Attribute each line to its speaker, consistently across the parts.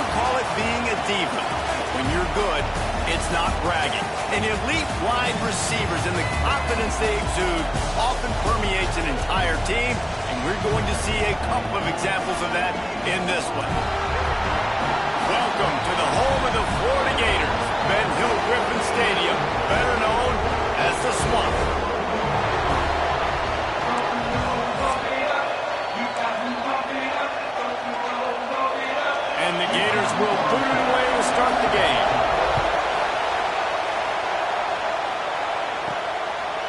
Speaker 1: would call it being a diva. When you're good, it's not bragging. And elite wide receivers and the confidence they exude often permeates an entire team, and we're going to see a couple of examples of that in this one. Welcome to the home of the Florida Gators, Ben Hill Griffin Stadium, better known as the Swamp. And the Gators will boot it away to start the game.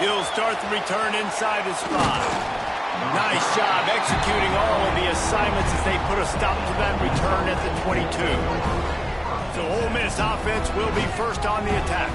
Speaker 1: He'll start the return inside his 5. Nice job executing all of the assignments as they put a stop to that return at the 22. So Ole Miss offense will be first on the attack.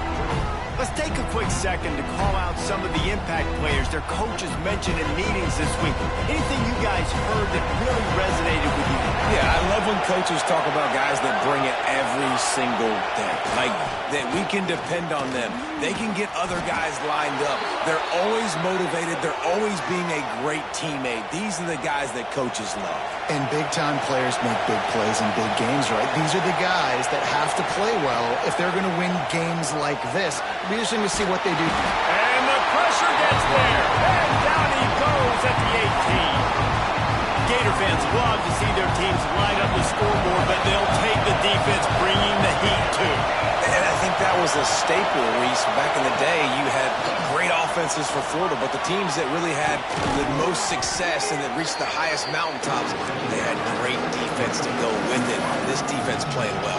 Speaker 1: Let's take a quick second to call out some of the impact players their coaches mentioned in meetings this week. Anything you guys heard that really resonated with you?
Speaker 2: Yeah, I love when coaches talk about guys that bring it every single day. Like, that we can depend on them. They can get other guys lined up. They're always motivated. They're always being a great teammate. These are the guys that coaches love.
Speaker 3: And big-time players make big plays in big games, right? These are the guys that have to play well if they're going to win games like this. It'll be interesting to see what they do.
Speaker 1: And the pressure gets there. And down he goes at the 18. Gator fans love to see their teams line up the scoreboard, but they'll take the defense bringing the heat too.
Speaker 2: And I think that was a staple, Reese. Back in the day, you had great offenses for Florida, but the teams that really had the most success and that reached the highest mountaintops, they had great defense to go with it. This defense playing well.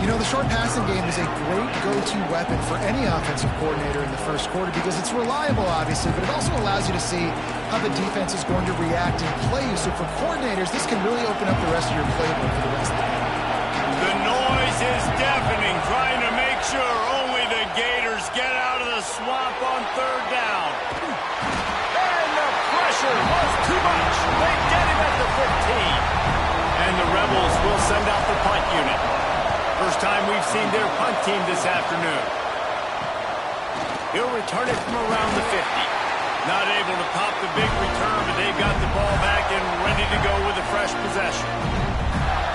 Speaker 3: You know, the short passing game is a great go-to weapon for any offensive coordinator in the first quarter because it's reliable, obviously, but it also allows you to see how the defense is going to react and play you. So for coordinators, this can really open up the rest of your playbook for the rest of the game.
Speaker 1: The noise is deafening, trying to make sure only the Gators get out of the swamp on third down. And the pressure was too much. They get him at the 15. And the Rebels will send out the punt unit. First time we've seen their punt team this afternoon. He'll return it from around the 50. Not able to pop the big return, but they've got the ball back and ready to go with a fresh possession.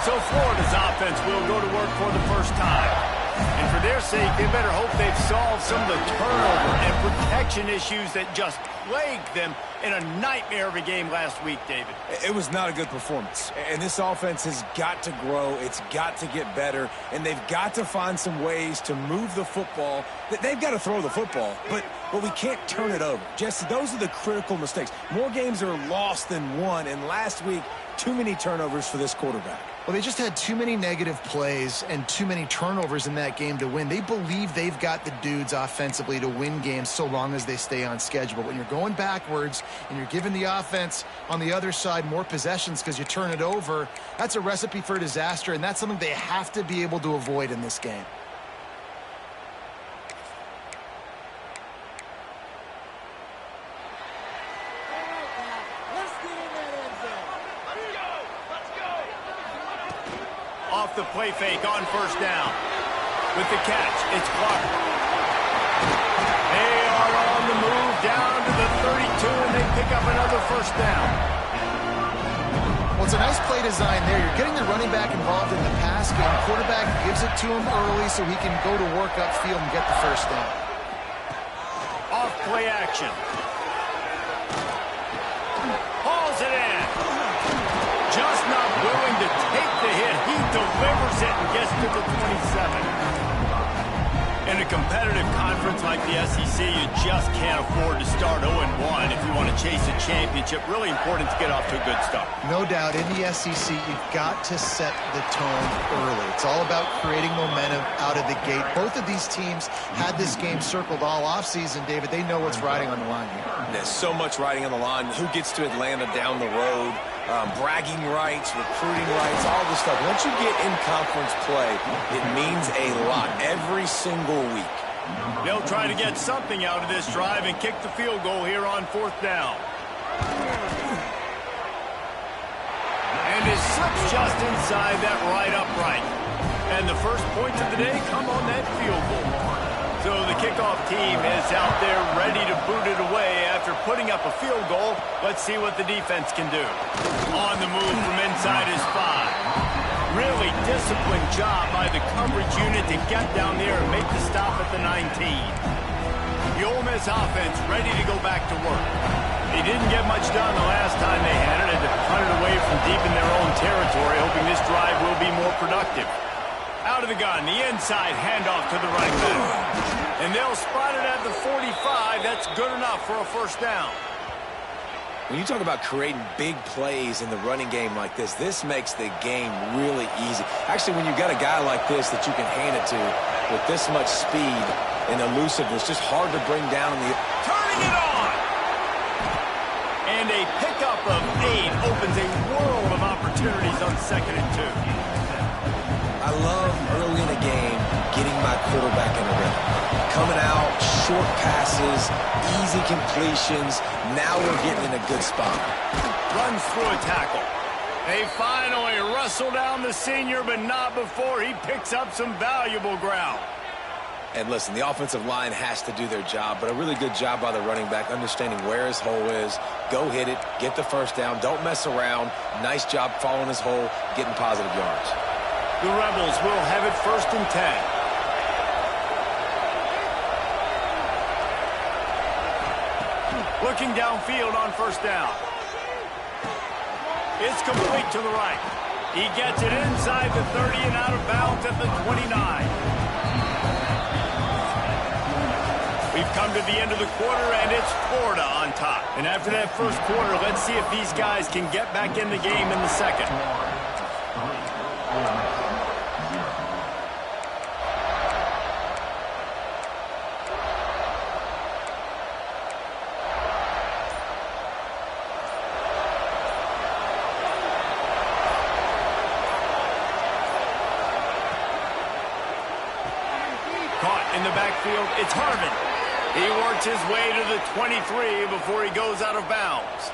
Speaker 1: So Florida's offense will go to work for the first time. And for their sake, they better hope they've solved some of the turnover and protection issues that just plagued them in a nightmare of a game last week, David.
Speaker 2: It was not a good performance. And this offense has got to grow. It's got to get better. And they've got to find some ways to move the football. They've got to throw the football, but we can't turn it over. Jesse, those are the critical mistakes. More games are lost than won. And last week, too many turnovers for this quarterback.
Speaker 3: Well, they just had too many negative plays and too many turnovers in that game to win. They believe they've got the dudes offensively to win games so long as they stay on schedule. But when you're going backwards and you're giving the offense on the other side more possessions because you turn it over, that's a recipe for disaster, and that's something they have to be able to avoid in this game.
Speaker 1: Off the play fake on first down. With the catch, it's Clark. They are on the move down to the 32, and they pick up another first down.
Speaker 3: Well, it's a nice play design there. You're getting the running back involved in the pass game. Quarterback gives it to him early so he can go to work upfield and get the first down.
Speaker 1: Off play action. Hauls it in. Just not willing to take the hit. He delivers it and gets to the 27. In a competitive conference like the SEC, you just can't afford to start 0-1 if you want to chase a championship. Really important to get off to a good start.
Speaker 3: No doubt, in the SEC, you've got to set the tone early. It's all about creating momentum out of the gate. Both of these teams had this game circled all offseason, David. They know what's riding on the line here.
Speaker 2: There's so much riding on the line. Who gets to Atlanta down the road? Bragging rights, recruiting rights, all this stuff. Once you get in conference play, it means a lot every single week.
Speaker 1: They'll try to get something out of this drive and kick the field goal here on fourth down. And it slips just inside that right upright. And the first points of the day come on that field goal. So the kickoff team is out there ready to boot it away after putting up a field goal. Let's see what the defense can do. On the move from inside his 5. Really disciplined job by the coverage unit to get down there and make the stop at the 19. The Ole Miss offense ready to go back to work. They didn't get much done the last time they had it, and to punt it away from deep in their own territory, hoping this drive will be more productive. Out of the gun, the inside handoff to the running back. And they'll spot it at the 45. That's good enough for a first down.
Speaker 2: When you talk about creating big plays in the running game like this makes the game really easy. Actually, when you've got a guy like this that you can hand it to with this much speed and elusiveness, just hard to bring down the...
Speaker 1: Turning it on! And a pickup of 8 opens a world of opportunities on 2nd and 2.
Speaker 2: I love early in a game getting my quarterback in a rhythm. Coming out, short passes, easy completions. Now we're getting in a good spot.
Speaker 1: Runs through a tackle. They finally wrestle down the senior, but not before he picks up some valuable ground.
Speaker 2: And listen, the offensive line has to do their job, but a really good job by the running back understanding where his hole is. Go hit it, get the first down, don't mess around. Nice job following his hole, getting positive yards.
Speaker 1: The Rebels will have it 1st and 10. Looking downfield on 1st down. It's complete to the right. He gets it inside the 30 and out of bounds at the 29. We've come to the end of the quarter, and it's Florida on top. And after that first quarter, let's see if these guys can get back in the game in the second. Caught in the backfield, it's Harvin. He works his way to the 23 before he goes out of bounds.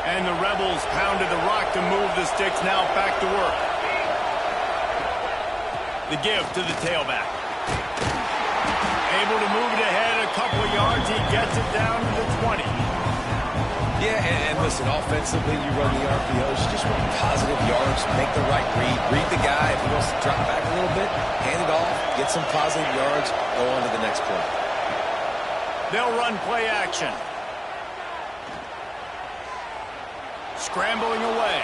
Speaker 1: And the Rebels pounded the rock to move the sticks, now back to work. The give to the tailback. Able to move it ahead a couple of yards, he gets it down to the 20.
Speaker 2: Yeah, and listen, offensively, you run the RPOs, you just want positive yards, make the right read the guy. If he wants to drop back a little bit, hand it off, get some positive yards, go on to the next play.
Speaker 1: They'll run play action. Scrambling away.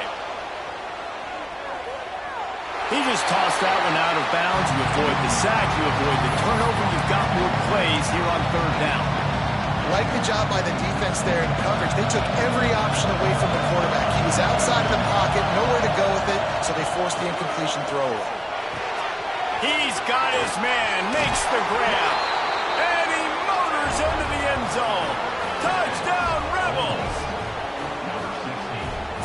Speaker 1: He just tossed that one out of bounds. You avoid the sack, you avoid the turnover. You've got more plays here on 3rd down.
Speaker 3: Like the job by the defense there in coverage. They took every option away from the quarterback. He was outside of the pocket, nowhere to go with it, so they forced the incompletion throw away.
Speaker 1: He's got his man, makes the grab, and he motors into the end zone. Touchdown, Rebels!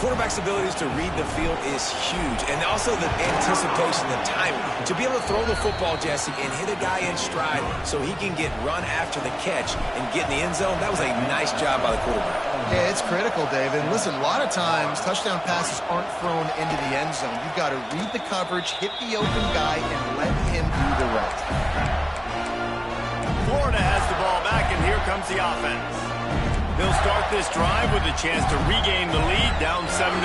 Speaker 2: Quarterback's abilities to read the field is huge, and also the anticipation, the timing. To be able to throw the football, Jesse, and hit a guy in stride so he can get run after the catch and get in the end zone, that was a nice job by the quarterback.
Speaker 3: Yeah, it's critical, David. And listen, a lot of times, touchdown passes aren't thrown into the end zone. You've got to read the coverage, hit the open guy, and let him do the rest.
Speaker 1: Florida has the ball back, and here comes the offense. They'll start this drive with a chance to regain the lead, down 7-3.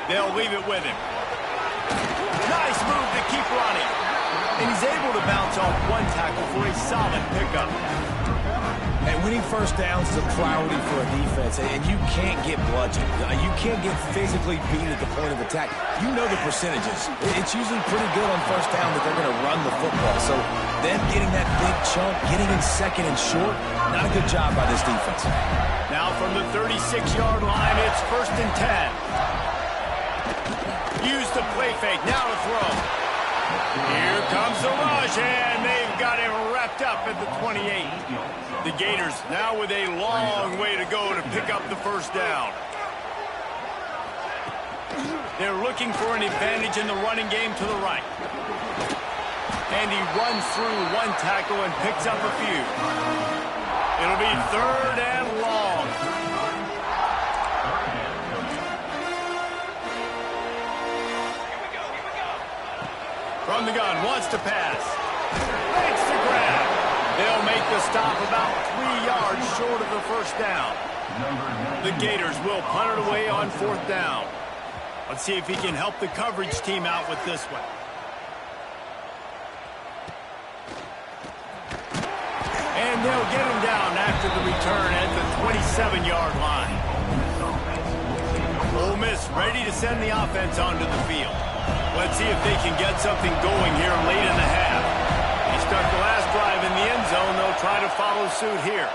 Speaker 1: They'll leave it with him. Nice move to keep running. And he's able to bounce off one tackle for a solid pickup.
Speaker 2: And winning first downs is a priority for a defense, and you can't get bludgeoned. You can't get physically beat at the point of attack. You know the percentages. It's usually pretty good on first down that they're going to run the football. So them getting that big chunk, getting in 2nd and short, not a good job by this defense.
Speaker 1: Now from the 36-yard line, it's 1st and 10. Use the play fake, now to throw. Here comes the rush, and they've got him wrapped up at the 28. The Gators now with a long way to go to pick up the first down. They're looking for an advantage in the running game to the right. And he runs through one tackle and picks up a few. It'll be 3rd and long. From the gun, wants to pass. Makes the grab. They'll make the stop about 3 yards short of the first down. The Gators will punt it away on 4th down. Let's see if he can help the coverage team out with this one. And they'll get him down after the return at the 27-yard line. Ole Miss ready to send the offense onto the field. Let's see if they can get something going here late in the half. They start the last drive in the end zone. They'll try to follow suit here.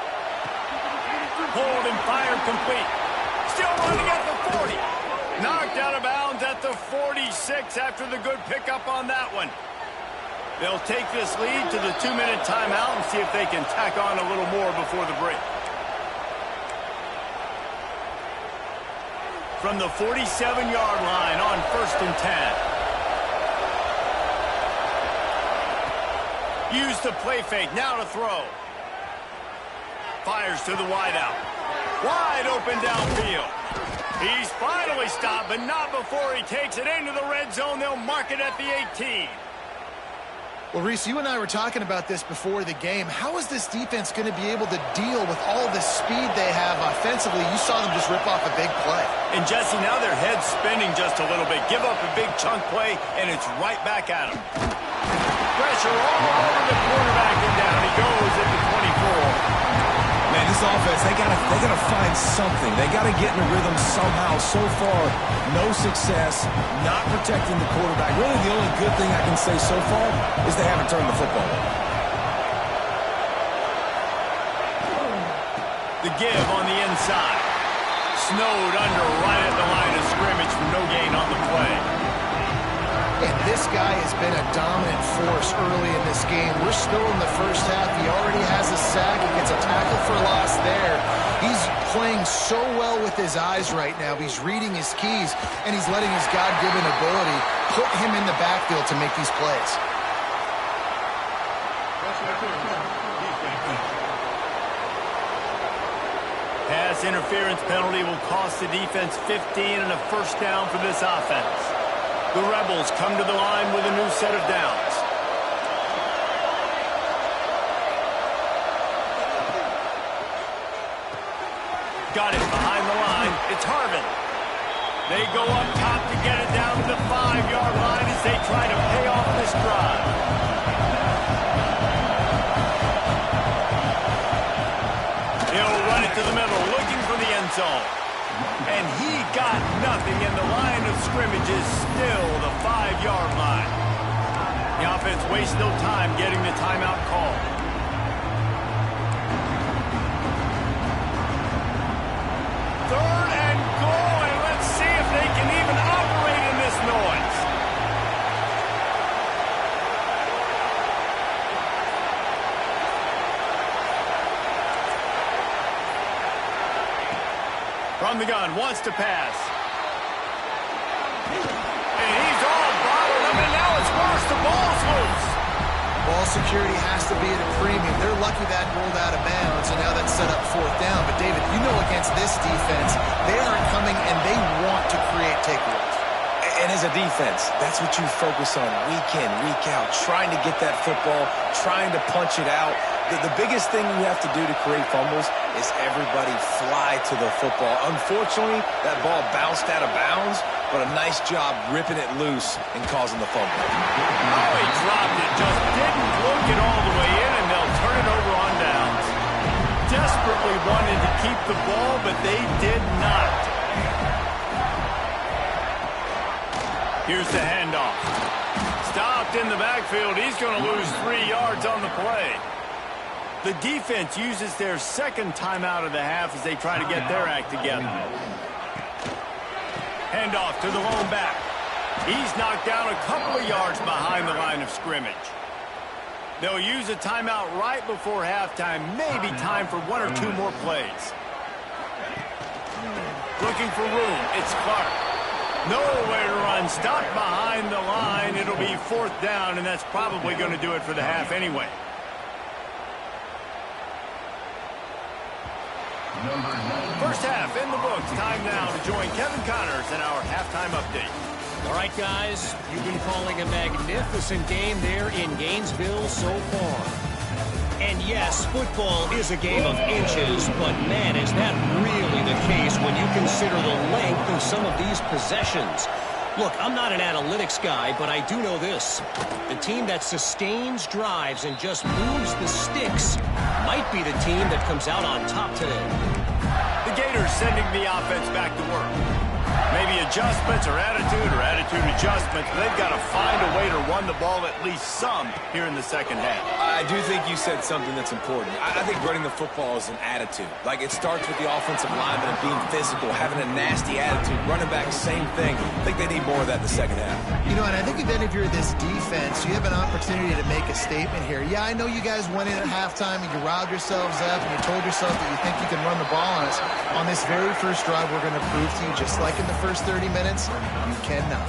Speaker 1: Hold and fire complete. Still running at the 40. Knocked out of bounds at the 46 after the good pickup on that one. They'll take this lead to the 2-minute timeout and see if they can tack on a little more before the break. From the 47-yard line on 1st and 10. Use the play fake, now to throw. Fires to the wideout. Wide open downfield. He's finally stopped, but not before he takes it into the red zone. They'll mark it at the 18.
Speaker 3: Well, Reese, you and I were talking about this before the game. How is this defense going to be able to deal with all the speed they have offensively? You saw them just rip off a big play.
Speaker 1: And, Jesse, now their head's spinning just a little bit. Give up a big chunk play, and it's right back at them. Pressure all over the quarterback, and down he goes at the 24.
Speaker 2: Man, this offense, they gotta find something. They gotta get in a rhythm somehow. So far, no success, not protecting the quarterback. Really, the only good thing I can say so far is they haven't turned the football over.
Speaker 1: The give on the inside. Snowed under right at the line of scrimmage for no gain on the play.
Speaker 3: And this guy has been a dominant force early in this game. We're still in the first half. He already has a sack. He gets a tackle for loss there. He's playing so well with his eyes right now. He's reading his keys, and he's letting his God-given ability put him in the backfield to make these plays.
Speaker 1: Pass interference penalty will cost the defense 15 and a first down for this offense. The Rebels come to the line with a new set of downs. Got it behind the line. It's Harvin. They go up top to get it down to the 5-yard line as they try to pay off this drive. He'll run it to the middle, looking for the end zone. And he got nothing, and the line of scrimmage is still the 5-yard line. The offense wastes no time getting the timeout call. Third and goal, and let's see if they can even operate in this noise. From the gun, wants to pass. And he's all bottled up, and now it's worse. The ball's loose.
Speaker 3: Ball security has to be at a premium. They're lucky that rolled out of bounds, and now that's set up 4th down. But, David, you know against this defense, they are coming and they want to create takeaways.
Speaker 2: And as a defense, that's what you focus on week in, week out, trying to get that football, trying to punch it out. The biggest thing you have to do to create fumbles is everybody fly to the football. Unfortunately, that ball bounced out of bounds, but a nice job ripping it loose and causing the fumble.
Speaker 1: Oh, he dropped it, just didn't look it all the way in, and they'll turn it over on downs. Desperately wanted to keep the ball, but they did not. Here's the handoff. Stopped in the backfield. He's going to lose 3 yards on the play. The defense uses their second timeout of the half as they try to get their act together. Handoff to the lone back. He's knocked down a couple of yards behind the line of scrimmage. They'll use a timeout right before halftime. Maybe time for 1 or 2 more plays. Looking for room. It's Clark. Nowhere to run. Stopped behind the line. It'll be 4th down, and that's probably going to do it for the half anyway. First half in the books. Time now to join Kevin Connors in our halftime update.
Speaker 4: All right, guys, you've been calling a magnificent game there in Gainesville so far. And yes, football is a game of inches, but man, is that really the case when you consider the length of some of these possessions. Look, I'm not an analytics guy, but I do know this. The team that sustains drives and just moves the sticks might be the team that comes out on top today.
Speaker 1: The Gators sending the offense back to work. Maybe adjustments or attitude adjustments. They've got to find a way to run the ball at least some here in the second half.
Speaker 2: I do think you said something that's important. I think running the football is an attitude. Like, it starts with the offensive lineman and being physical, having a nasty attitude. Running back, same thing. I think they need more of that in the second half. You know, and I think even if you're this defense, you have an opportunity to make a statement here. Yeah, I know you guys went in at halftime and you riled yourselves up and you told yourself that you think you can run the ball on us. On this very first drive, we're going to prove to you, just like in the first 30 minutes, you cannot.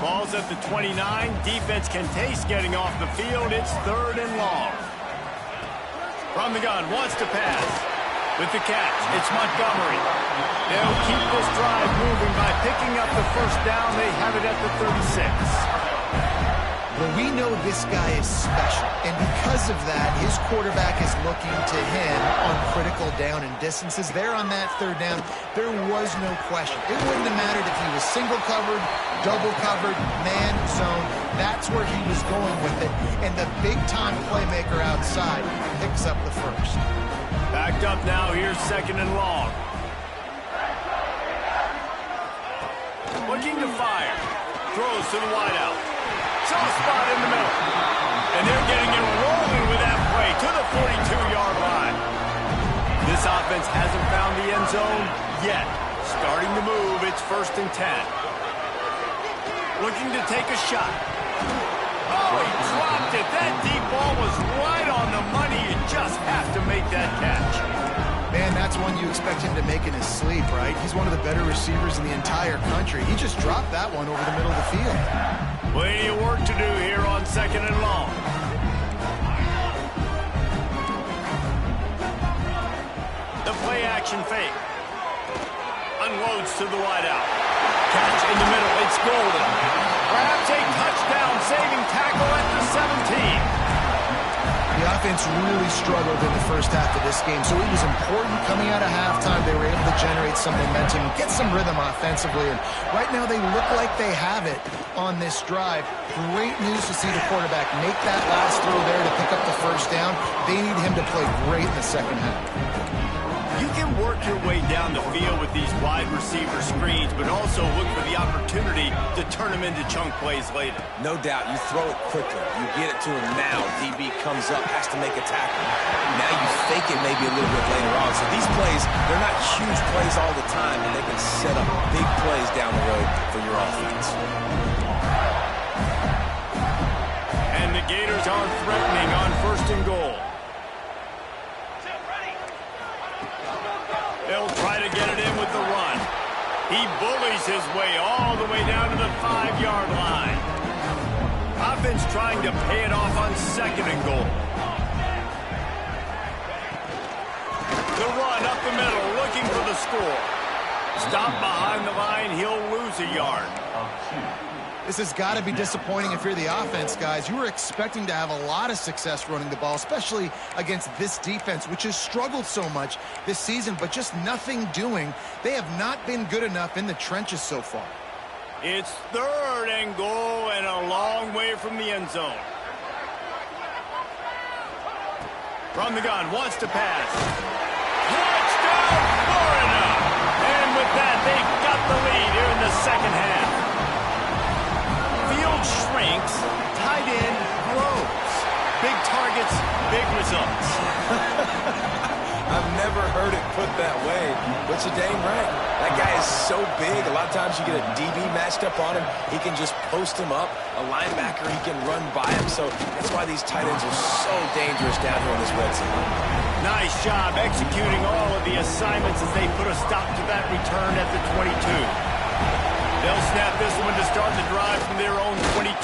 Speaker 1: Ball's at the 29. Defense can taste getting off the field. It's 3rd and long. From the gun, wants to pass. With the catch, it's Montgomery. They'll keep this drive moving by picking up the first down. They have it at the 36.
Speaker 3: Well, we know this guy is special, and because of that, his quarterback is looking to him on critical down and distances. There on that 3rd down, there was no question. It wouldn't have mattered if he was single covered, double covered, man, zone. That's where he was going with it, and the big-time playmaker outside picks up the first.
Speaker 1: Backed up now, here's 2nd and long. Looking to fire. Throws to the wideout. Soft spot in the middle. And they're getting it rolling with that play to the 42-yard line. This offense hasn't found the end zone yet. Starting to move, it's 1st and 10. Looking to take a shot. Oh, he dropped it. That deep ball was right on the money. You just have to make that catch.
Speaker 3: Man, that's one you expect him to make in his sleep, right? He's one of the better receivers in the entire country. He just dropped that one over the middle of the field.
Speaker 1: Plenty of work to do here on 2nd and long. The play action fake. Unloads to the wideout. Catch in the middle. It's golden. Perhaps a touchdown saving tackle at the 17.
Speaker 3: The offense really struggled in the first half of this game, so it was important coming out of halftime. They were able to generate some momentum, get some rhythm offensively, and right now they look like they have it on this drive. Great news to see the quarterback make that last throw there to pick up the first down. They need him to play great in the second half.
Speaker 1: You can work your way down the field with these wide receiver screens, but also look for the opportunity to turn them into chunk plays later.
Speaker 2: No doubt, you throw it quickly. You get it to him now. DB comes up, has to make a tackle. Now you fake it maybe a little bit later on. So these plays, they're not huge plays all the time, and they can set up big plays down the road for your offense.
Speaker 1: And the Gators are threatening on 1st and goal. They'll try to get it in with the run. He bullies his way all the way down to the 5-yard line. Offense trying to pay it off on 2nd and goal. The run up the middle, looking for the score. Stop behind the line, he'll lose a yard.
Speaker 3: This has got to be disappointing if you're the offense, guys. You were expecting to have a lot of success running the ball, especially against this defense, which has struggled so much this season, but just nothing doing. They have not been good enough in the trenches so far.
Speaker 1: It's 3rd and goal and a long way from the end zone. From the gun, wants to pass. Touchdown, Florida! And with that, they've got the lead here in the second half. Field shrinks, tight end grows. Big targets, big results.
Speaker 2: I've never heard it put that way, but you're dang right. That guy is so big. A lot of times you get a DB matched up on him. He can just post him up. A linebacker, he can run by him. So that's why these tight ends are so dangerous down here in this red zone.
Speaker 1: Nice job executing all of the assignments as they put a stop to that return at the 22. They'll snap this one to start the drive from their own 22.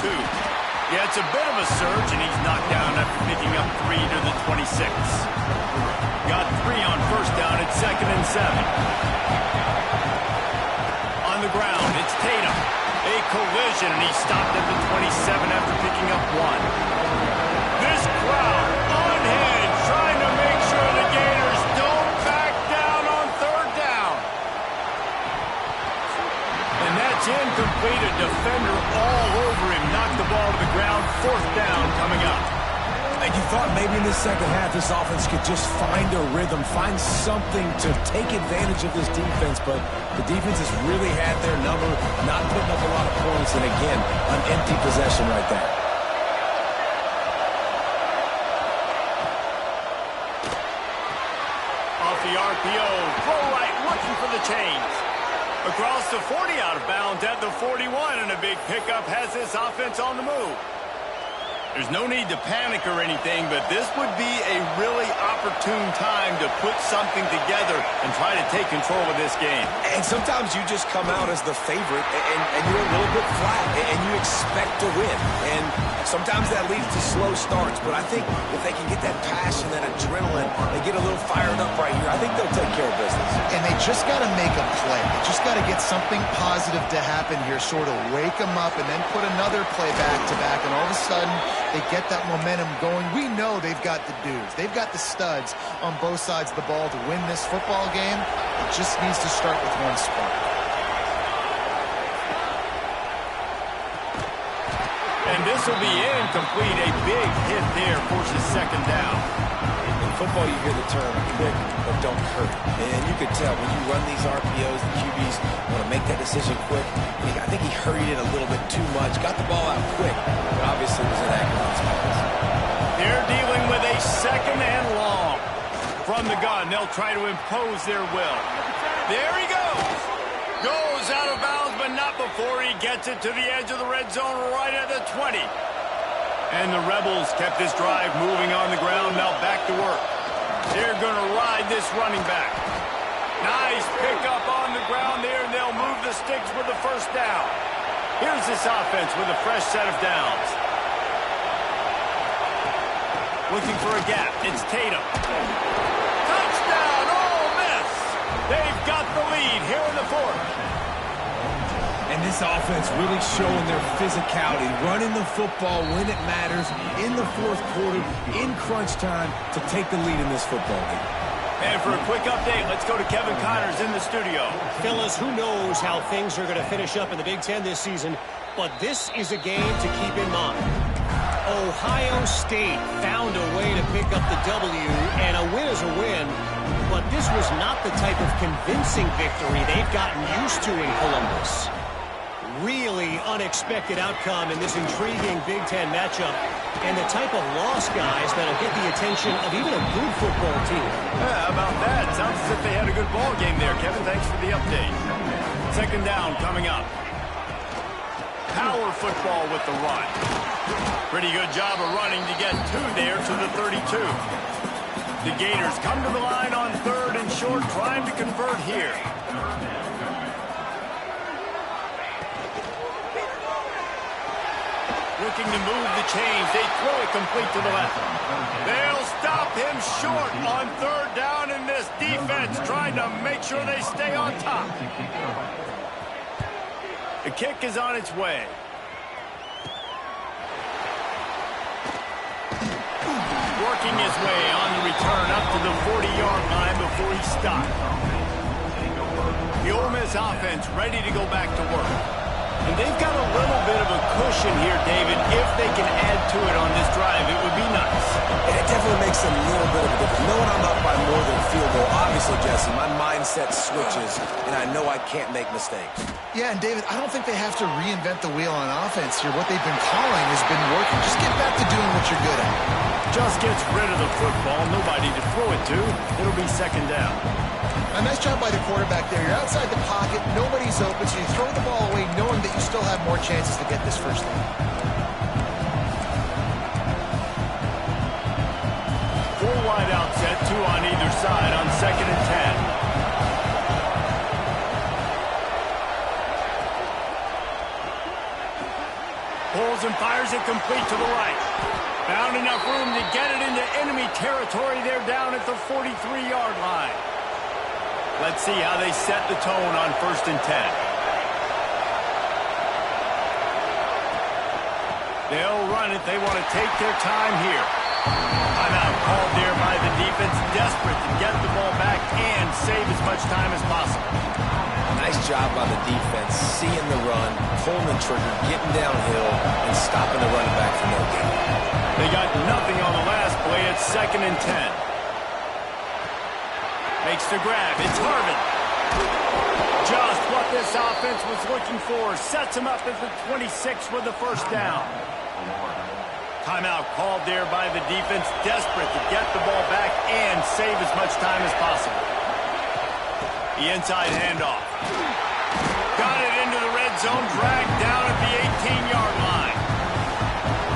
Speaker 1: Yeah, it's a bit of a surge, and he's knocked down after picking up 3 to the 26. Got 3 on 1st down at 2nd and 7. On the ground, it's Tatum. A collision, and he stopped at the 27 after picking up 1. This crowd unhinged. defender all over him. Knocked the ball to the ground. 4th down coming up.
Speaker 2: And you thought maybe in the second half this offense could just find a rhythm, find something to take advantage of this defense, but the defense has really had their number, not putting up a lot of points, and again, an empty possession right there.
Speaker 1: Off the RPO, throw right, looking for the chains. Across the 40, out of bounds at the 41, and a big pickup has this offense on the move. There's no need to panic or anything, but this would be a really opportune time to put something together and try to take control of this game.
Speaker 2: And sometimes you just come out as the favorite, and you're a little bit flat, and you expect to win. And sometimes that leads to slow starts, but I think if they can get that passion, that adrenaline, and get a little fired up right here, I think they'll take care of business.
Speaker 3: And they just got to make a play. They just got to get something positive to happen here, sort of wake them up, and then put another play back-to-back, and all of a sudden, they get that momentum going. We know they've got the dudes. They've got the studs on both sides of the ball to win this football game. It just needs to start with one spark.
Speaker 1: And this will be incomplete. A big hit there forces 2nd down.
Speaker 2: In football, you hear the term quick but don't hurt. And you could tell when you run these RPOs, the QBs want to make that decision quick. I think he hurried it a little bit too much, got the ball out quick, but obviously was inaccurate on his pass.
Speaker 1: They're dealing with a 2nd and long. From the gun, they'll try to impose their will. There he goes. Goes out of bounds, but not before he gets it to the edge of the red zone right at the 20. And the Rebels kept this drive moving on the ground. Now back to work. They're going to ride this running back. Nice pickup on the ground there, and they'll move the sticks with the 1st down. Here's this offense with a fresh set of downs. Looking for a gap. It's Tatum. Touchdown, Ole Miss! They've got the lead here in the 4th.
Speaker 2: And this offense really showing their physicality, running the football when it matters, in the 4th quarter, in crunch time, to take the lead in this football game.
Speaker 1: And for a quick update, let's go to Kevin Connors in the studio.
Speaker 4: Fellas, who knows how things are going to finish up in the Big Ten this season, but this is a game to keep in mind. Ohio State found a way to pick up the W, and a win is a win, but this was not the type of convincing victory they've gotten used to in Columbus. Really unexpected outcome in this intriguing Big Ten matchup, and the type of loss, guys, that'll get the attention of even a good football team.
Speaker 1: Yeah, how about that? Sounds as if they had a good ball game there, Kevin. Thanks for the update. 2nd down coming up. Power football with the run. Pretty good job of running to get 2 there to the 32. The Gators come to the line on 3rd and short, trying to convert here. Looking to move the chains. They throw it complete to the left. They'll stop him short on 3rd down, and this defense trying to make sure they stay on top. The kick is on its way. Working his way on the return up to the 40-yard line before he stopped. The Ole Miss offense ready to go back to work. And they've got a little bit of a cushion here, David. If they can add to it on this drive, it would be nice.
Speaker 2: And it definitely makes a little bit of a difference. Knowing I'm up by more than a field goal, obviously, Jesse, my mindset switches, and I know I can't make mistakes.
Speaker 3: Yeah, and David, I don't think they have to reinvent the wheel on offense here. What they've been calling has been working. Just get back to doing what you're good at.
Speaker 1: Just gets rid of the football. Nobody to throw it to. It'll be 2nd down.
Speaker 3: A nice job by the quarterback there. You're outside the pocket. Nobody's open, so you throw the ball away knowing that you still have more chances to get this 1st down.
Speaker 1: Full wide out set, 2 on either side on 2nd and 10. Pulls and fires it complete to the right. Found enough room to get it into enemy territory. They're down at the 43-yard line. Let's see how they set the tone on 1st and 10. They'll run it. They want to take their time here. Timeout called there by the defense, desperate to get the ball back and save as much time as possible.
Speaker 2: Nice job by the defense, seeing the run, pulling the trigger, getting downhill, and stopping the running back from no gain.
Speaker 1: They got nothing on the last play. It's 2nd and 10. Makes the grab. It's Harvin. Just what this offense was looking for. Sets him up at the 26 with the first down. Timeout called there by the defense, desperate to get the ball back and save as much time as possible. The inside handoff. Got it into the red zone, dragged down at the 18-yard line.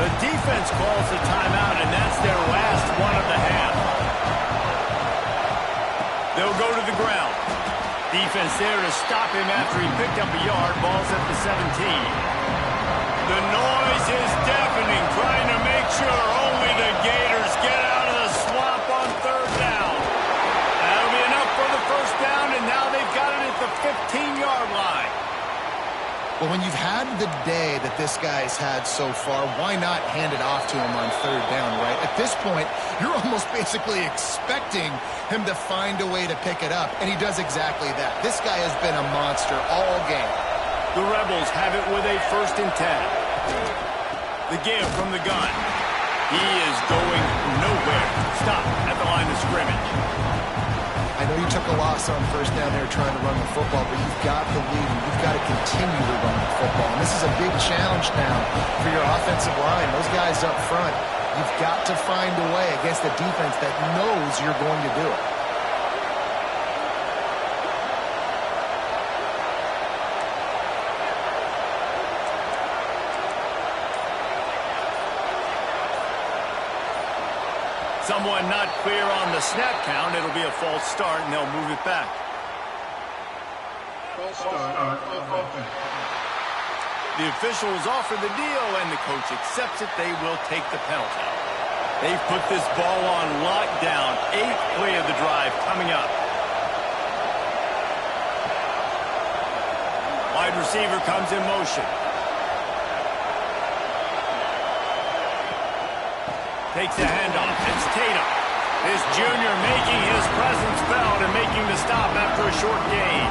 Speaker 1: The defense calls the timeout, and that's their last one of the half. They'll go to the ground. Defense there to stop him after he picked up a yard. Ball's at the 17. The noise is deafening, trying to make sure only the Gators get out of the swamp on 3rd down. That'll be enough for the first down, and now they've got it at the 15-yard line.
Speaker 3: Well, when you've had the day that this guy's had so far, why not hand it off to him on 3rd down, right? At this point, you're almost basically expecting him to find a way to pick it up, and he does exactly that. This guy has been a monster all game.
Speaker 1: The Rebels have it with a 1st and 10. The give from the gun. He is going nowhere. Stop at the line of scrimmage.
Speaker 3: I know you took a loss on 1st down there trying to run the football, but you've got the lead, and you've got to continue to run the football. And this is a big challenge now for your offensive line. Those guys up front, you've got to find a way against a defense that knows you're going to do it.
Speaker 1: Someone not clear on the snap count. It'll be a false start, and they'll move it back.
Speaker 5: False start.
Speaker 1: The officials offer the deal, and the coach accepts it. They will take the penalty. They've put this ball on lockdown. 8th play of the drive coming up. Wide receiver comes in motion. Takes the handoff. It's Tatum. This junior making his presence felt and making the stop after a short gain.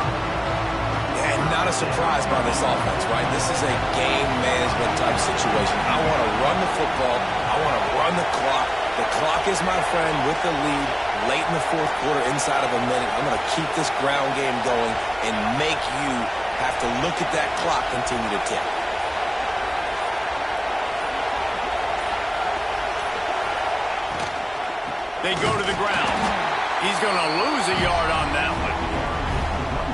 Speaker 2: And not a surprise by this offense, right? This is a game management type situation. I want to run the football. I want to run the clock. The clock is my friend with the lead late in the 4th quarter, inside of a minute. I'm going to keep this ground game going and make you have to look at that clock continue to tick.
Speaker 1: They go to the ground. He's going to lose a yard on that one.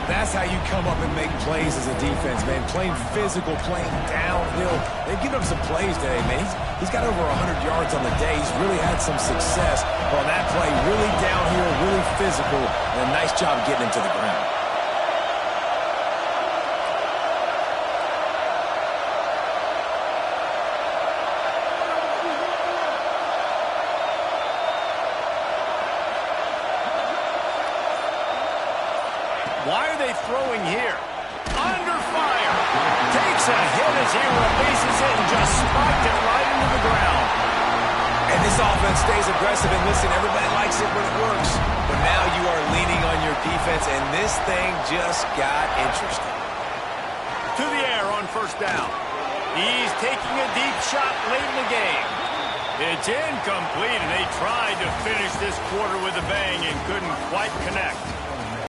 Speaker 2: That's how you come up and make plays as a defense, man. Playing physical, playing downhill. They've given up some plays today, man. He's got over 100 yards on the day. He's really had some success on that play. Really downhill, really physical, and a nice job getting him to the ground.
Speaker 1: Why are they throwing here? Under fire. Takes a hit as he releases it and just spiked it right into the ground.
Speaker 2: And this offense stays aggressive. And listen, everybody likes it when it works. But now you are leaning on your defense, and this thing just got interesting.
Speaker 1: To the air on 1st down. He's taking a deep shot late in the game. It's incomplete, and they tried to finish this quarter with a bang and couldn't quite connect.